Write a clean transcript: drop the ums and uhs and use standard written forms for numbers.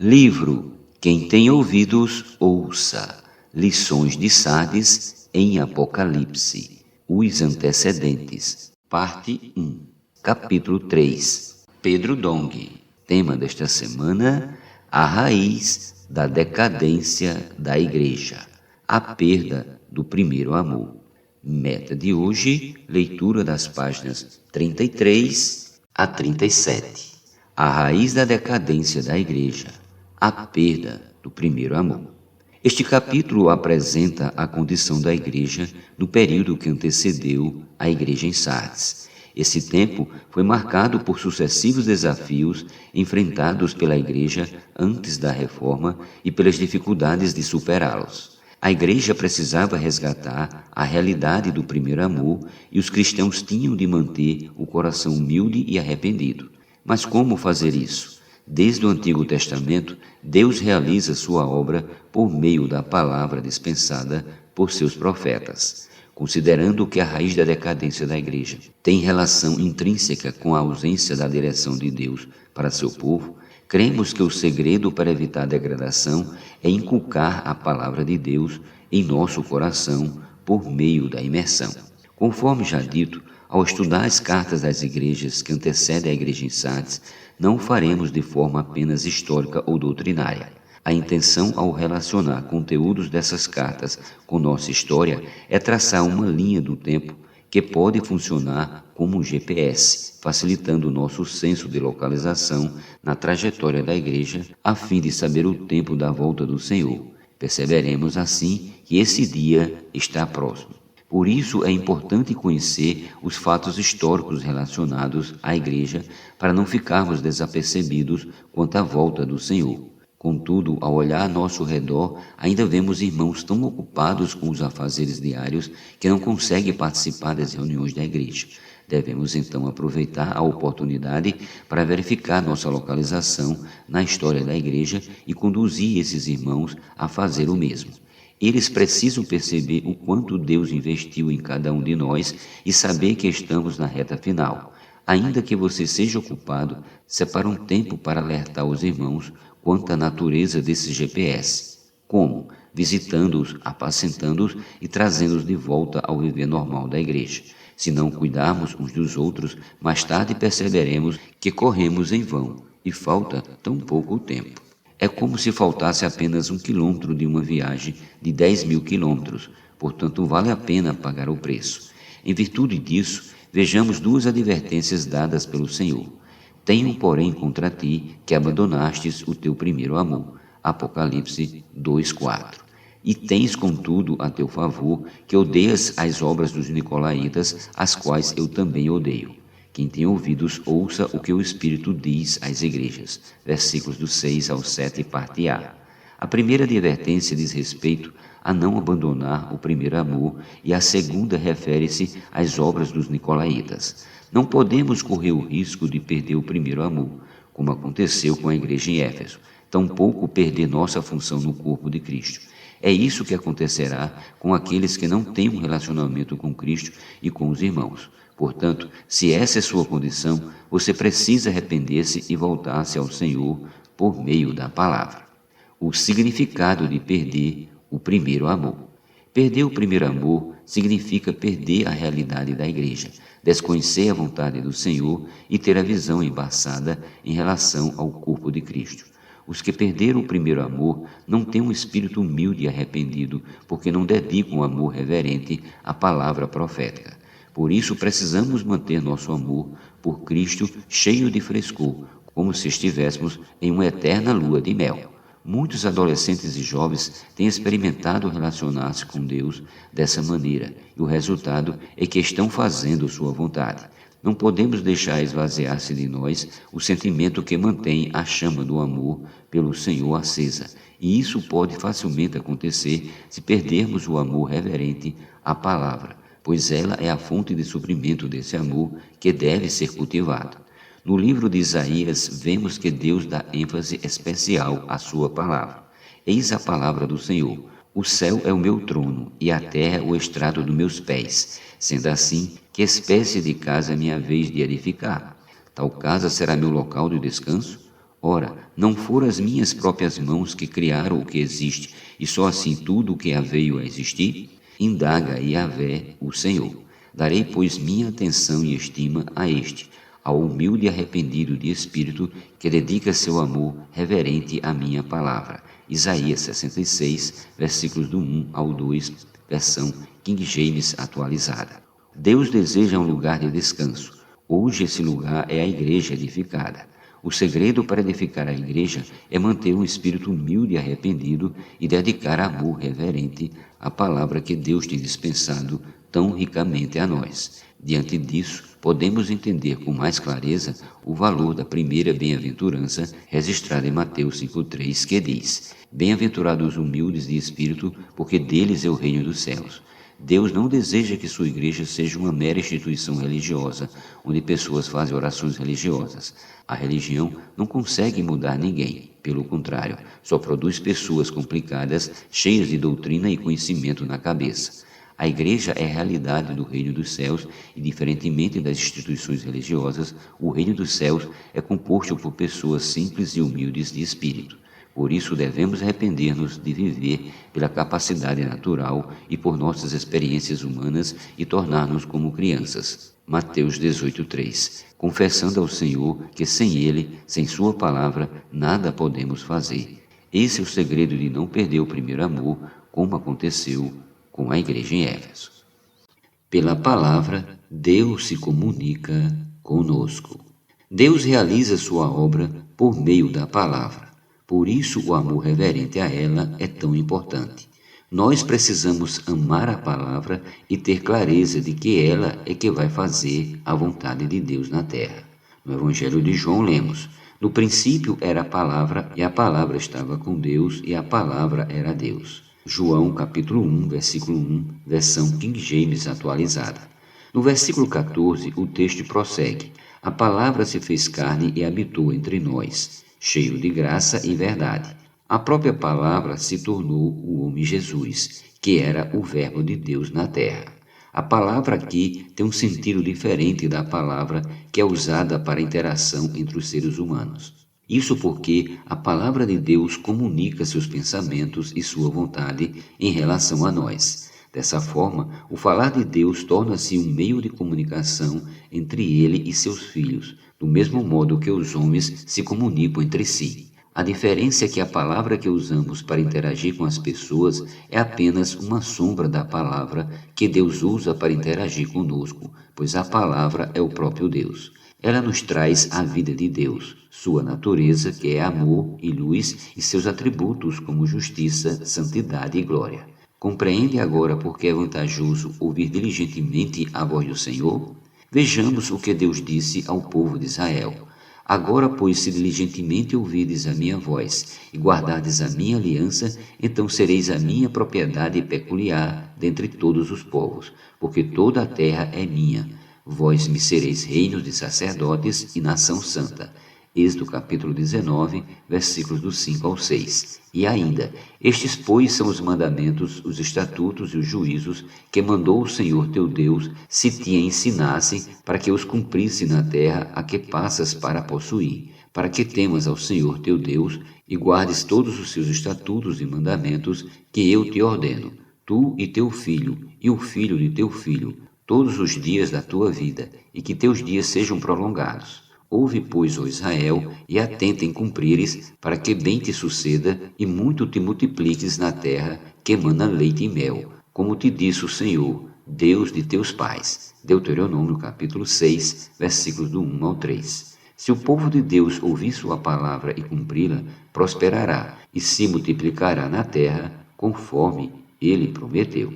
Livro Quem tem ouvidos, ouça. Lições de Sardes em Apocalipse. Os antecedentes. Parte 1. Capítulo 3. Pedro Dong. Tema desta semana: a raiz da decadência da Igreja. A perda do primeiro amor. Meta de hoje: leitura das páginas 33 a 37. A raiz da decadência da Igreja. A perda do primeiro amor. Este capítulo apresenta a condição da Igreja no período que antecedeu a Igreja em Sardes. Esse tempo foi marcado por sucessivos desafios enfrentados pela Igreja antes da Reforma e pelas dificuldades de superá-los. A Igreja precisava resgatar a realidade do primeiro amor e os cristãos tinham de manter o coração humilde e arrependido. Mas como fazer isso? Desde o Antigo Testamento, Deus realiza sua obra por meio da palavra dispensada por seus profetas. Considerando que a raiz da decadência da Igreja tem relação intrínseca com a ausência da direção de Deus para seu povo, cremos que o segredo para evitar a degradação é inculcar a palavra de Deus em nosso coração por meio da imersão. Conforme já dito, ao estudar as cartas das igrejas que antecedem a Igreja em Sardes, não o faremos de forma apenas histórica ou doutrinária. A intenção ao relacionar conteúdos dessas cartas com nossa história é traçar uma linha do tempo que pode funcionar como um GPS, facilitando o nosso senso de localização na trajetória da Igreja, a fim de saber o tempo da volta do Senhor. Perceberemos assim que esse dia está próximo. Por isso é importante conhecer os fatos históricos relacionados à Igreja para não ficarmos desapercebidos quanto à volta do Senhor. Contudo, ao olhar a nosso redor, ainda vemos irmãos tão ocupados com os afazeres diários que não conseguem participar das reuniões da Igreja. Devemos então aproveitar a oportunidade para verificar nossa localização na história da Igreja e conduzir esses irmãos a fazer o mesmo. Eles precisam perceber o quanto Deus investiu em cada um de nós e saber que estamos na reta final. Ainda que você seja ocupado, separe um tempo para alertar os irmãos quanto à natureza desse GPS. Como? Visitando-os, apacentando-os e trazendo-os de volta ao viver normal da Igreja. Se não cuidarmos uns dos outros, mais tarde perceberemos que corremos em vão e falta tão pouco tempo. É como se faltasse apenas 1 quilômetro de uma viagem de 10.000 quilômetros, portanto vale a pena pagar o preço. Em virtude disso, vejamos duas advertências dadas pelo Senhor. Tenho, porém, contra ti que abandonastes o teu primeiro amor. Apocalipse 2:4. E tens, contudo, a teu favor, que odeias as obras dos nicolaítas, as quais eu também odeio. Quem tem ouvidos, ouça o que o Espírito diz às igrejas. Versículos do 6 ao 7, parte A. A primeira advertência diz respeito a não abandonar o primeiro amor e a segunda refere-se às obras dos nicolaítas. Não podemos correr o risco de perder o primeiro amor, como aconteceu com a igreja em Éfeso, tampouco perder nossa função no corpo de Cristo. É isso que acontecerá com aqueles que não têm um relacionamento com Cristo e com os irmãos. Portanto, se essa é sua condição, você precisa arrepender-se e voltar-se ao Senhor por meio da palavra. O significado de perder o primeiro amor. Perder o primeiro amor significa perder a realidade da Igreja, desconhecer a vontade do Senhor e ter a visão embaçada em relação ao corpo de Cristo. Os que perderam o primeiro amor não têm um espírito humilde e arrependido, porque não dedicam um amor reverente à palavra profética. Por isso precisamos manter nosso amor por Cristo cheio de frescor, como se estivéssemos em uma eterna lua de mel. Muitos adolescentes e jovens têm experimentado relacionar-se com Deus dessa maneira, e o resultado é que estão fazendo sua vontade. Não podemos deixar esvaziar-se de nós o sentimento que mantém a chama do amor pelo Senhor acesa, e isso pode facilmente acontecer se perdermos o amor reverente à palavra, pois ela é a fonte de suprimento desse amor que deve ser cultivado. No livro de Isaías, vemos que Deus dá ênfase especial à sua palavra. Eis a palavra do Senhor: o céu é o meu trono e a terra o estrado dos meus pés. Sendo assim, que espécie de casa é minha vez de edificar? Tal casa será meu local de descanso? Ora, não foram as minhas próprias mãos que criaram o que existe, e só assim tudo o que veio a existir? Indaga Yahvé, o Senhor. Darei, pois, minha atenção e estima a este, ao humilde e arrependido de espírito, que dedica seu amor reverente à minha palavra. Isaías 66, versículos do 1 ao 2, versão King James atualizada. Deus deseja um lugar de descanso. Hoje esse lugar é a igreja edificada. O segredo para edificar a igreja é manter um espírito humilde e arrependido e dedicar amor reverente à palavra que Deus tem dispensado tão ricamente a nós. Diante disso, podemos entender com mais clareza o valor da primeira bem-aventurança registrada em Mateus 5,3, que diz: Bem-aventurados os humildes de espírito, porque deles é o reino dos céus. Deus não deseja que sua igreja seja uma mera instituição religiosa, onde pessoas fazem orações religiosas. A religião não consegue mudar ninguém. Pelo contrário, só produz pessoas complicadas, cheias de doutrina e conhecimento na cabeça. A igreja é a realidade do reino dos céus e, diferentemente das instituições religiosas, o reino dos céus é composto por pessoas simples e humildes de espírito. Por isso devemos arrepender-nos de viver pela capacidade natural e por nossas experiências humanas e tornar-nos como crianças. Mateus 18:3. Confessando ao Senhor que sem Ele, sem Sua palavra, nada podemos fazer. Esse é o segredo de não perder o primeiro amor, como aconteceu com a igreja em Éfeso. Pela palavra, Deus se comunica conosco. Deus realiza sua obra por meio da palavra. Por isso, o amor reverente a ela é tão importante. Nós precisamos amar a palavra e ter clareza de que ela é que vai fazer a vontade de Deus na terra. No Evangelho de João lemos: No princípio era a palavra, e a palavra estava com Deus, e a palavra era Deus. João capítulo 1, versículo 1, versão King James atualizada. No versículo 14, o texto prossegue: A palavra se fez carne e habitou entre nós, cheio de graça e verdade. A própria palavra se tornou o homem Jesus, que era o verbo de Deus na terra. A palavra aqui tem um sentido diferente da palavra que é usada para a interação entre os seres humanos. Isso porque a palavra de Deus comunica seus pensamentos e sua vontade em relação a nós. Dessa forma, o falar de Deus torna-se um meio de comunicação entre ele e seus filhos, do mesmo modo que os homens se comunicam entre si. A diferença é que a palavra que usamos para interagir com as pessoas é apenas uma sombra da palavra que Deus usa para interagir conosco, pois a palavra é o próprio Deus. Ela nos traz a vida de Deus, sua natureza, que é amor e luz, e seus atributos como justiça, santidade e glória. Compreende agora por que é vantajoso ouvir diligentemente a voz do Senhor? Vejamos o que Deus disse ao povo de Israel. Agora, pois, se diligentemente ouvirdes a minha voz e guardardes a minha aliança, então sereis a minha propriedade peculiar dentre todos os povos, porque toda a terra é minha. Vós me sereis reino de sacerdotes e nação santa. Êxodo capítulo 19, versículos do 5 ao 6. E ainda, estes, pois, são os mandamentos, os estatutos e os juízos que mandou o Senhor teu Deus, se te ensinassem, para que os cumprisse na terra a que passas para possuir, para que temas ao Senhor teu Deus e guardes todos os seus estatutos e mandamentos que eu te ordeno, tu e teu filho, e o filho de teu filho, todos os dias da tua vida, e que teus dias sejam prolongados. Ouve, pois, ó Israel, e atenta em cumprires, para que bem te suceda e muito te multipliques na terra que emana leite e mel, como te disse o Senhor, Deus de teus pais. Deuteronômio capítulo 6, versículos do 1 ao 3. Se o povo de Deus ouvir sua palavra e cumpri-la, prosperará e se multiplicará na terra, conforme ele prometeu.